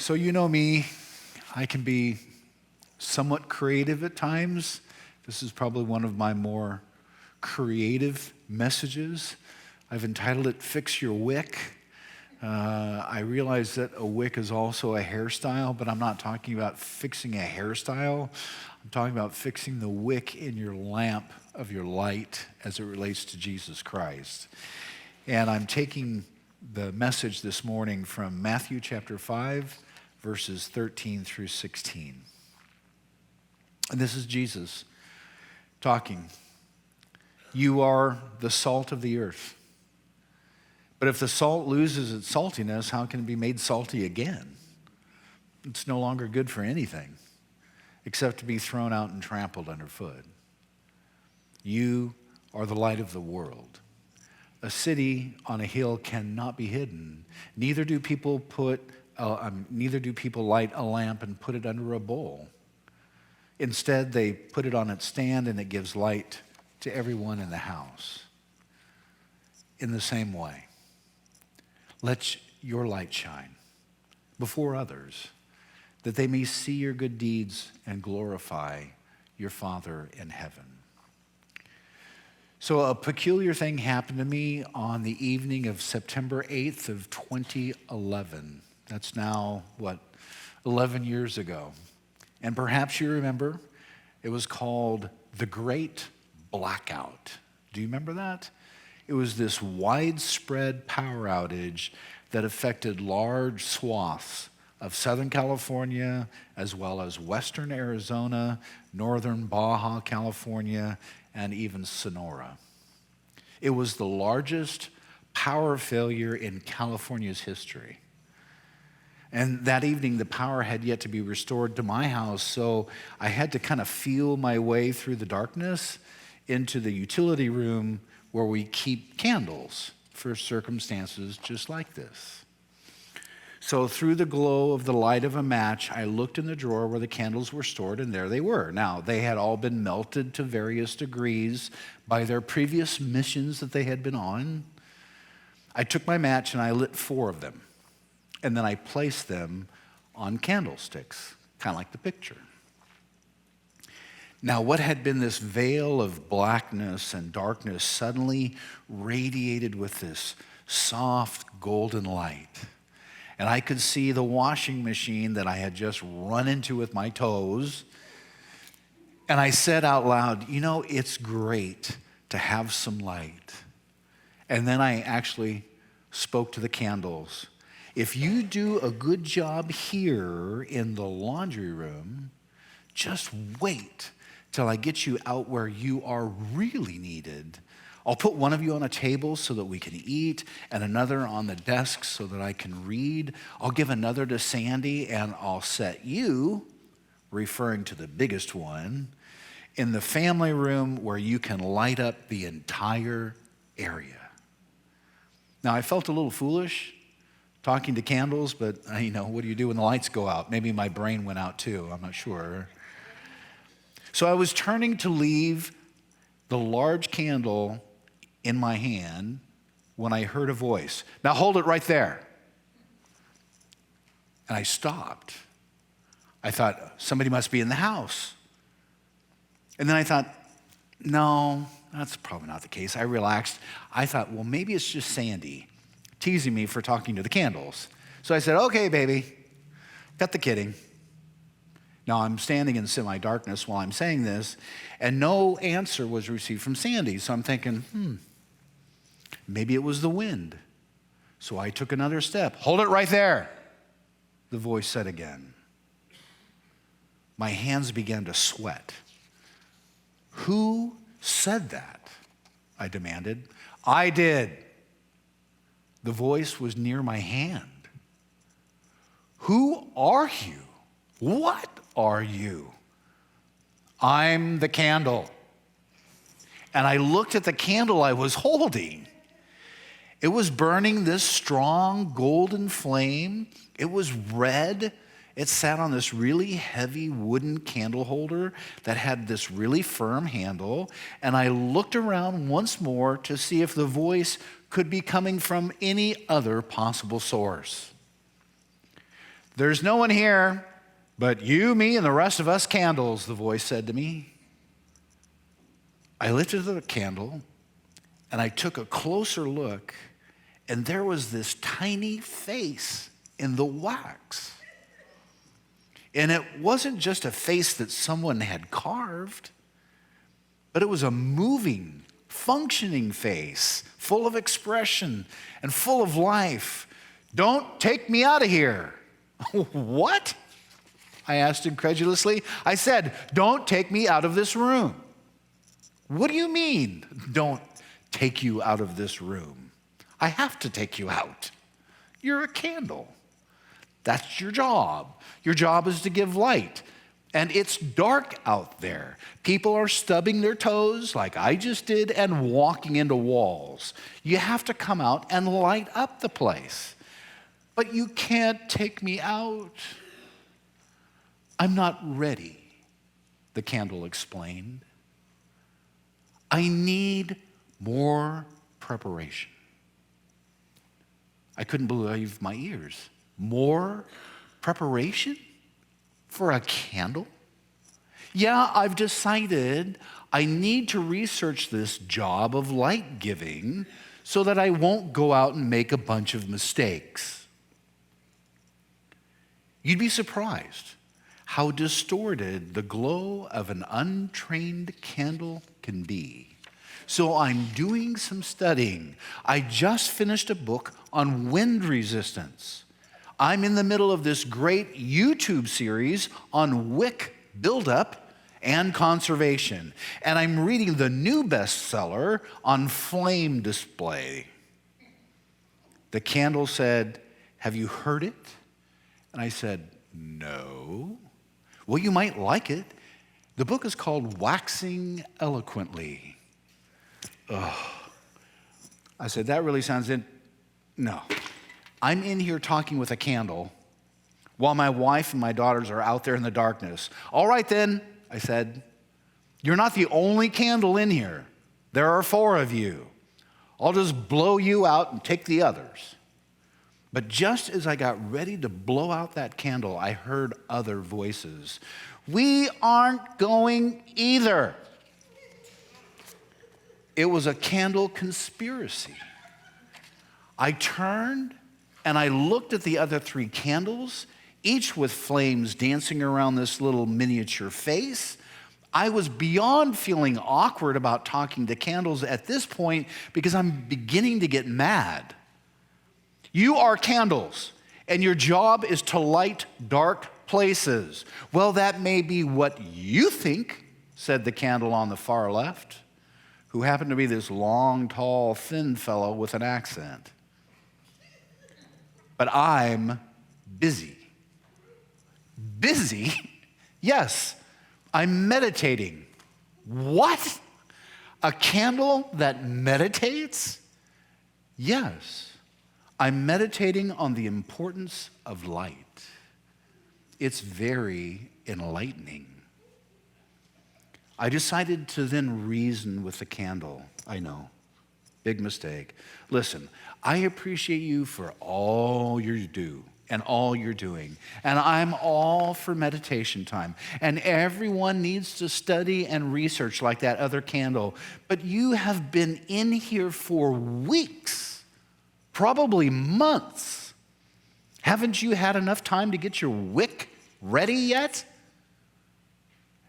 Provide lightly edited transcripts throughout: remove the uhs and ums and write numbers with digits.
So you know me, I can be somewhat creative at times. This is probably one of my more creative messages. I've entitled it, Fix Your Wick. I realize that a wick is also a hairstyle, but I'm not talking about fixing a hairstyle. I'm talking about fixing the wick in your lamp of your light as it relates to Jesus Christ. And I'm taking the message this morning from Matthew chapter 5, verses 13 through 16. And this is Jesus talking. You are the salt of the earth. But if the salt loses its saltiness, how can it be made salty again? It's no longer good for anything except to be thrown out and trampled underfoot. You are the light of the world. A city on a hill cannot be hidden. Neither do people light a lamp and put it under a bowl. Instead, they put it on its stand and it gives light to everyone in the house. In the same way, let your light shine before others, that they may see your good deeds and glorify your Father in heaven. So a peculiar thing happened to me on the evening of September 8th of 2011. That's now, 11 years ago. And perhaps you remember, it was called the Great Blackout. Do you remember that? It was this widespread power outage that affected large swaths of Southern California, as well as Western Arizona, Northern Baja California, and even Sonora. It was the largest power failure in California's history. And that evening, the power had yet to be restored to my house, so I had to kind of feel my way through the darkness into the utility room where we keep candles for circumstances just like this. So through the glow of the light of a match, I looked in the drawer where the candles were stored, and there they were. Now, they had all been melted to various degrees by their previous missions that they had been on. I took my match and I lit 4 of them, and then I placed them on candlesticks, kind of like the picture. Now, what had been this veil of blackness and darkness suddenly radiated with this soft golden light. And I could see the washing machine that I had just run into with my toes. And I said out loud, you know, it's great to have some light. And then I actually spoke to the candles. If you do a good job here in the laundry room, just wait till I get you out where you are really needed. I'll put one of you on a table so that we can eat, and another on the desk so that I can read. I'll give another to Sandy, and I'll set you, referring to the biggest one, in the family room where you can light up the entire area. Now, I felt a little foolish talking to candles, but what do you do when the lights go out? Maybe my brain went out too, I'm not sure. So I was turning to leave the large candle in my hand when I heard a voice. Now hold it right there. And I stopped. I thought, somebody must be in the house. And then I thought, no, that's probably not the case. I relaxed. I thought, well, maybe it's just Sandy teasing me for talking to the candles. So I said, okay, baby, cut the kidding. Now, I'm standing in semi-darkness while I'm saying this, and no answer was received from Sandy. So I'm thinking, maybe it was the wind. So I took another step. Hold it right there, the voice said again. My hands began to sweat. Who said that? I demanded. I did. The voice was near my hand. Who are you? What are you? I'm the candle. And I looked at the candle I was holding. It was burning this strong golden flame. It was red. It sat on this really heavy wooden candle holder that had this really firm handle. And I looked around once more to see if the voice could be coming from any other possible source. "There's no one here but you, me, and the rest of us candles," the voice said to me. I lifted the candle and I took a closer look, and there was this tiny face in the wax. And it wasn't just a face that someone had carved, but it was a moving, functioning face, full of expression and full of life. "Don't take me out of here." "What?" I asked incredulously. I said, "Don't take me out of this room." "What do you mean, don't take you out of this room?" "I have to take you out. You're a candle. That's your job. Your job is to give light. And it's dark out there. People are stubbing their toes like I just did and walking into walls. You have to come out and light up the place. But you can't take me out." "I'm not ready," the candle explained. "I need more preparation." I couldn't believe my ears. More preparation for a candle? "Yeah, I've decided I need to research this job of light giving so that I won't go out and make a bunch of mistakes." You'd be surprised how distorted the glow of an untrained candle can be. So I'm doing some studying. I just finished a book on wind resistance. I'm in the middle of this great YouTube series on wick buildup and conservation. And I'm reading the new bestseller on flame display. The candle said, "Have you heard it?" And I said, "No." "Well, you might like it. The book is called Waxing Eloquently." I said, "That really sounds No. I'm in here talking with a candle while my wife and my daughters are out there in the darkness." "All right then," I said. "You're not the only candle in here. There are 4 of you. I'll just blow you out and take the others." But just as I got ready to blow out that candle, I heard other voices. "We aren't going either." It was a candle conspiracy. I turned and I looked at the other 3 candles, each with flames dancing around this little miniature face. I was beyond feeling awkward about talking to candles at this point because I'm beginning to get mad. "You are candles, and your job is to light dark places." "Well, that may be what you think," said the candle on the far left, who happened to be this long, tall, thin fellow with an accent. "But I'm busy." "Busy?" "Yes, I'm meditating." "What? A candle that meditates?" "Yes, I'm meditating on the importance of light. It's very enlightening." I decided to then reason with the candle. I know, big mistake. "Listen, I appreciate you for all you do and all you're doing, and I'm all for meditation time, and everyone needs to study and research like that other candle, but you have been in here for weeks, probably months. Haven't you had enough time to get your wick ready yet?"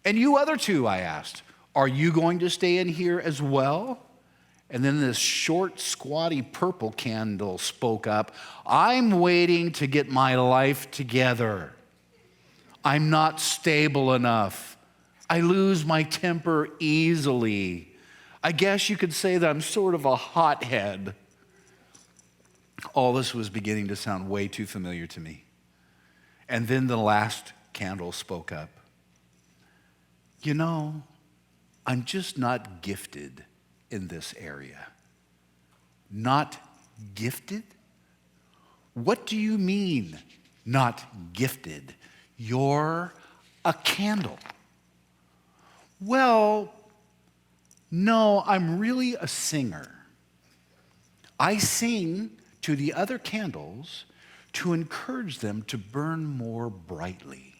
"And you other 2, I asked, "are you going to stay in here as well?" And then this short, squatty purple candle spoke up. "I'm waiting to get my life together. I'm not stable enough. I lose my temper easily. I guess you could say that I'm sort of a hothead." All this was beginning to sound way too familiar to me. And then the last candle spoke up. "You know, I'm just not gifted in this area." "Not gifted? What do you mean, not gifted? You're a candle." "Well, no, I'm really a singer. I sing to the other candles to encourage them to burn more brightly.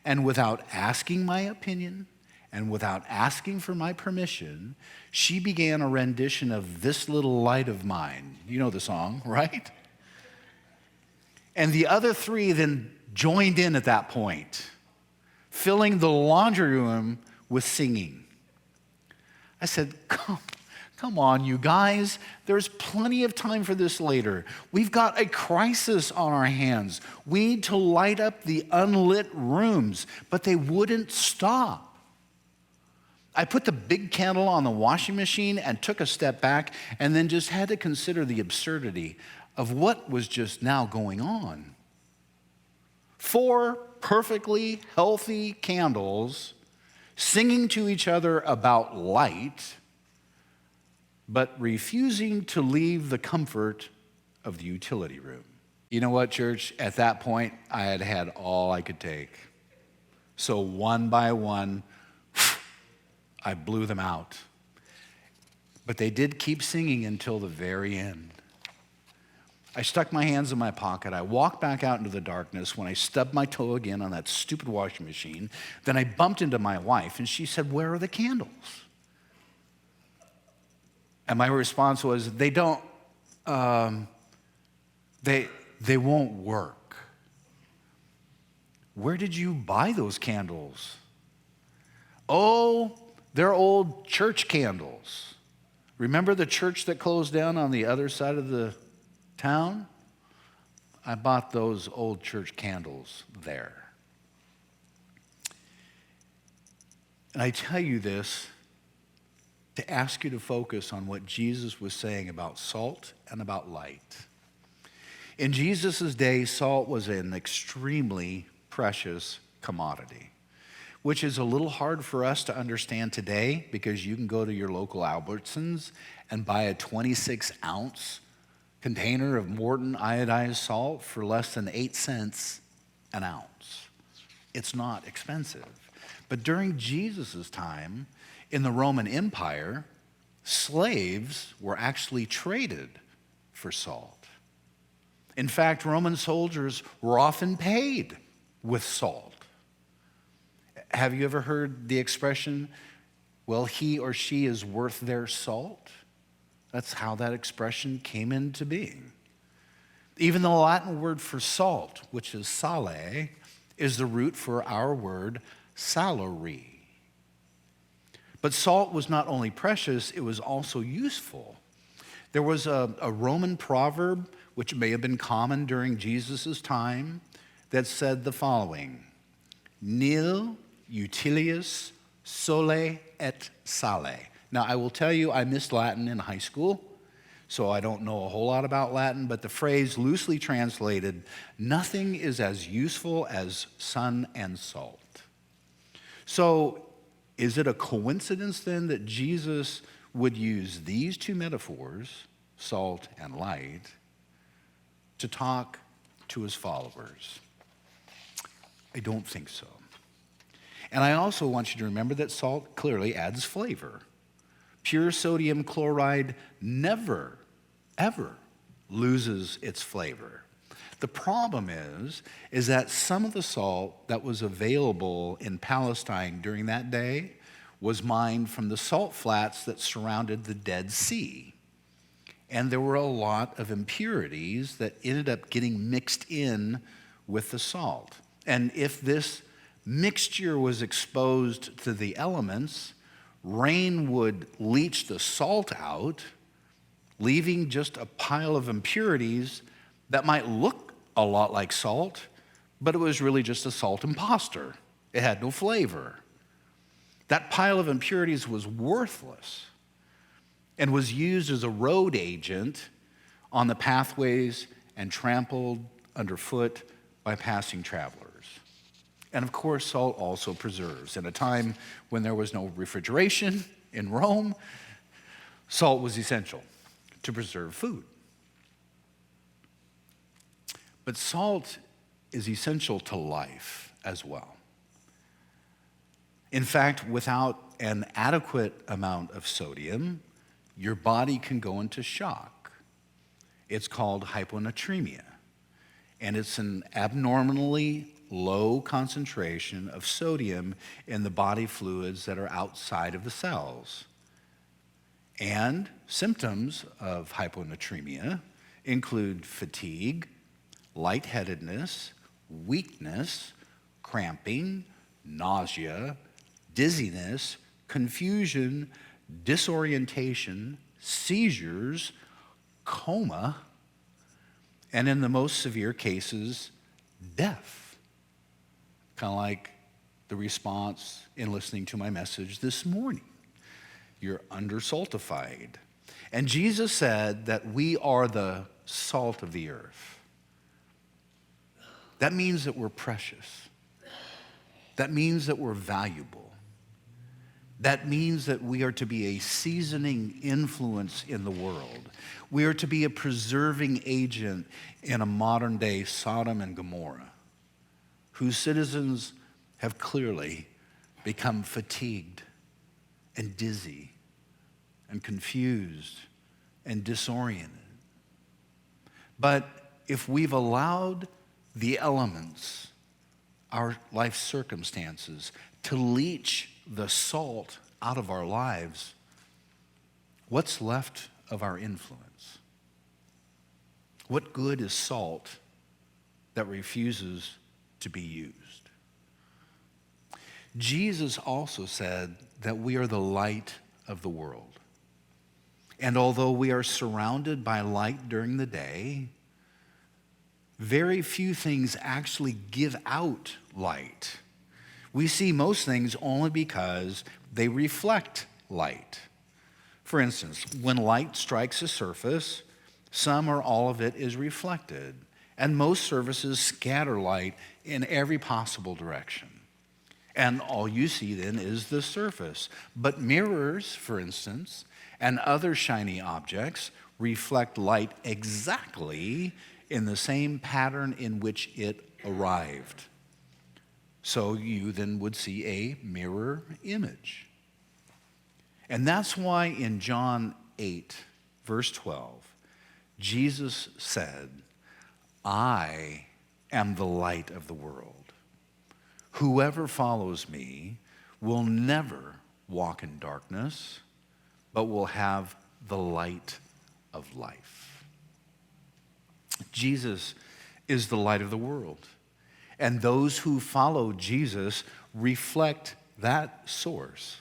And without asking my opinion and without asking for my permission, she began a rendition of This Little Light of Mine. You know the song, right? And the other three then joined in at that point, filling the laundry room with singing. I said, Come on, you guys. There's plenty of time for this later. We've got a crisis on our hands. We need to light up the unlit rooms, but they wouldn't stop. I put the big candle on the washing machine and took a step back and then just had to consider the absurdity of what was just now going on. 4 perfectly healthy candles singing to each other about light, but refusing to leave the comfort of the utility room. You know what, church? At that point, I had had all I could take. So one by one, I blew them out. But they did keep singing until the very end. I stuck my hands in my pocket. I walked back out into the darkness when I stubbed my toe again on that stupid washing machine. Then I bumped into my wife, and she said, "Where are the candles?" And my response was, they won't work. Where did you buy those candles? Oh, they're old church candles. Remember the church that closed down on the other side of the town? I bought those old church candles there. And I tell you this to ask you to focus on what Jesus was saying about salt and about light. In Jesus' day, salt was an extremely precious commodity, which is a little hard for us to understand today because you can go to your local Albertsons and buy a 26-ounce container of Morton iodized salt for less than 8 cents an ounce. It's not expensive. But during Jesus' time, in the Roman Empire, slaves were actually traded for salt. In fact, Roman soldiers were often paid with salt. Have you ever heard the expression, well, he or she is worth their salt? That's how that expression came into being. Even the Latin word for salt, which is sale, is the root for our word salary. But salt was not only precious, it was also useful. There was a Roman proverb, which may have been common during Jesus' time, that said the following: Nil utilius sole et sale. Now, I will tell you, I missed Latin in high school, so I don't know a whole lot about Latin, but the phrase loosely translated, nothing is as useful as sun and salt. So, is it a coincidence then that Jesus would use these two metaphors, salt and light, to talk to his followers? I don't think so. And I also want you to remember that salt clearly adds flavor. Pure sodium chloride never, ever loses its flavor. The problem is that some of the salt that was available in Palestine during that day was mined from the salt flats that surrounded the Dead Sea. And there were a lot of impurities that ended up getting mixed in with the salt. And if this mixture was exposed to the elements, rain would leach the salt out, leaving just a pile of impurities that might look a lot like salt, but it was really just a salt imposter. It had no flavor. That pile of impurities was worthless and was used as a road agent on the pathways and trampled underfoot by passing travelers. And of course, salt also preserves. In a time when there was no refrigeration in Rome, salt was essential to preserve food. But salt is essential to life as well. In fact, without an adequate amount of sodium, your body can go into shock. It's called hyponatremia. and it's an abnormally low concentration of sodium in the body fluids that are outside of the cells. And symptoms of hyponatremia include fatigue, lightheadedness, weakness, cramping, nausea, dizziness, confusion, disorientation, seizures, coma, and in the most severe cases, death. Kind of like the response in listening to my message this morning. You're undersaltified. And Jesus said that we are the salt of the earth. That means that we're precious. That means that we're valuable. That means that we are to be a seasoning influence in the world. We are to be a preserving agent in a modern day Sodom and Gomorrah, whose citizens have clearly become fatigued and dizzy and confused and disoriented. But if we've allowed the elements, our life circumstances, to leach the salt out of our lives, what's left of our influence? What good is salt that refuses to be used? Jesus also said that we are the light of the world. And although we are surrounded by light during the day, very few things actually give out light. We see most things only because they reflect light. For instance, when light strikes a surface, some or all of it is reflected, and most surfaces scatter light in every possible direction. And all you see then is the surface. But mirrors, for instance, and other shiny objects reflect light exactly in the same pattern in which it arrived. So you then would see a mirror image. And that's why in John 8, verse 12, Jesus said, I am the light of the world. Whoever follows me will never walk in darkness, but will have the light of life. Jesus is the light of the world. And those who follow Jesus reflect that source.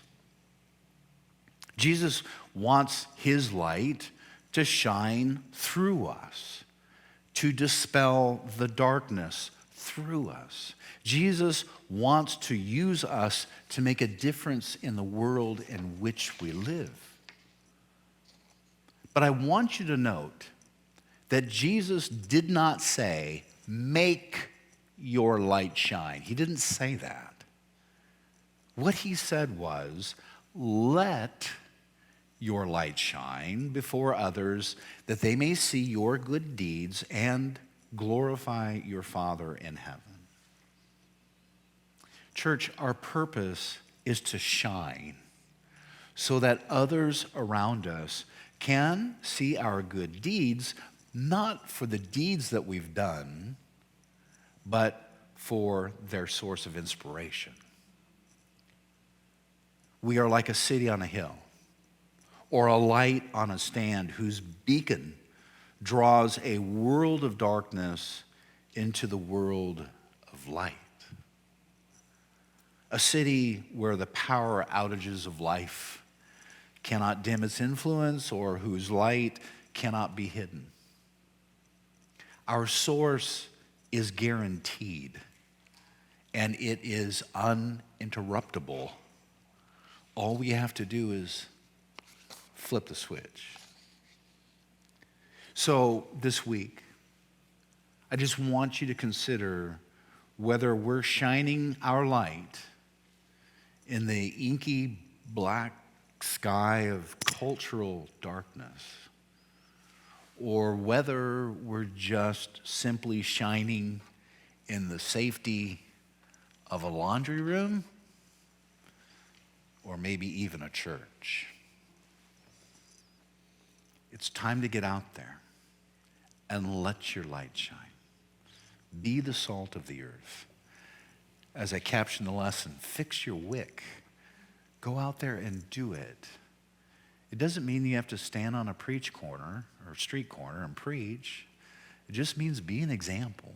Jesus wants his light to shine through us, to dispel the darkness through us. Jesus wants to use us to make a difference in the world in which we live. But I want you to note that Jesus did not say, make your light shine. He didn't say that. What he said was, let your light shine before others, that they may see your good deeds and glorify your Father in heaven. Church, our purpose is to shine so that others around us can see our good deeds, not for the deeds that we've done, but for their source of inspiration. We are like a city on a hill, or a light on a stand whose beacon draws a world of darkness into the world of light. A city where the power outages of life cannot dim its influence, or whose light cannot be hidden. Our source is guaranteed, and it is uninterruptible. All we have to do is flip the switch. So this week, I just want you to consider whether we're shining our light in the inky black sky of cultural darkness, or whether we're just simply shining in the safety of a laundry room, or maybe even a church. It's time to get out there and let your light shine. Be the salt of the earth. As I captioned the lesson, fix your wick. Go out there and do it. It doesn't mean you have to stand on a preach corner or street corner and preach. It just means be an example.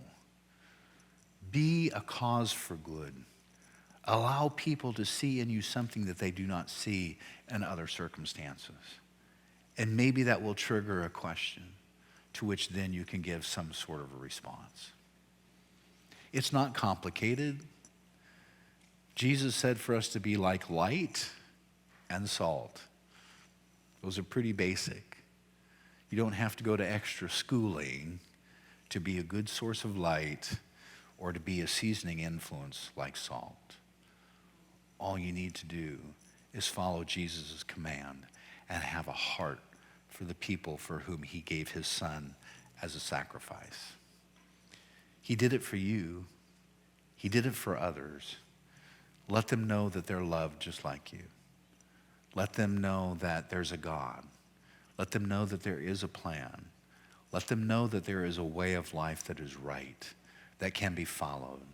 Be a cause for good. Allow people to see in you something that they do not see in other circumstances. And maybe that will trigger a question to which then you can give some sort of a response. It's not complicated. Jesus said for us to be like light and salt. Those are pretty basic. You don't have to go to extra schooling to be a good source of light or to be a seasoning influence like salt. All you need to do is follow Jesus' command and have a heart for the people for whom he gave his son as a sacrifice. He did it for you. He did it for others. Let them know that they're loved just like you. Let them know that there's a God. Let them know that there is a plan. Let them know that there is a way of life that is right, that can be followed,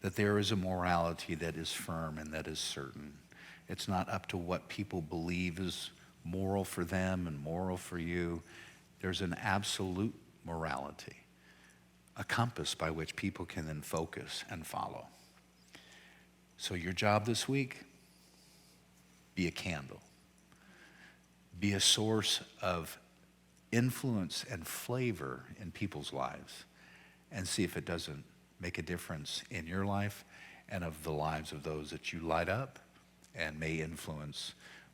that there is a morality that is firm and that is certain. It's not up to what people believe is moral for them and moral for you. There's an absolute morality, a compass by which people can then focus and follow. So your job this week, be a candle. Be a source of influence and flavor in people's lives, and see if it doesn't make a difference in your life and of the lives of those that you light up and may influence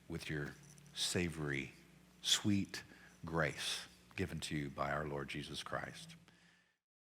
with your savory, sweet grace given to you by our Lord Jesus Christ.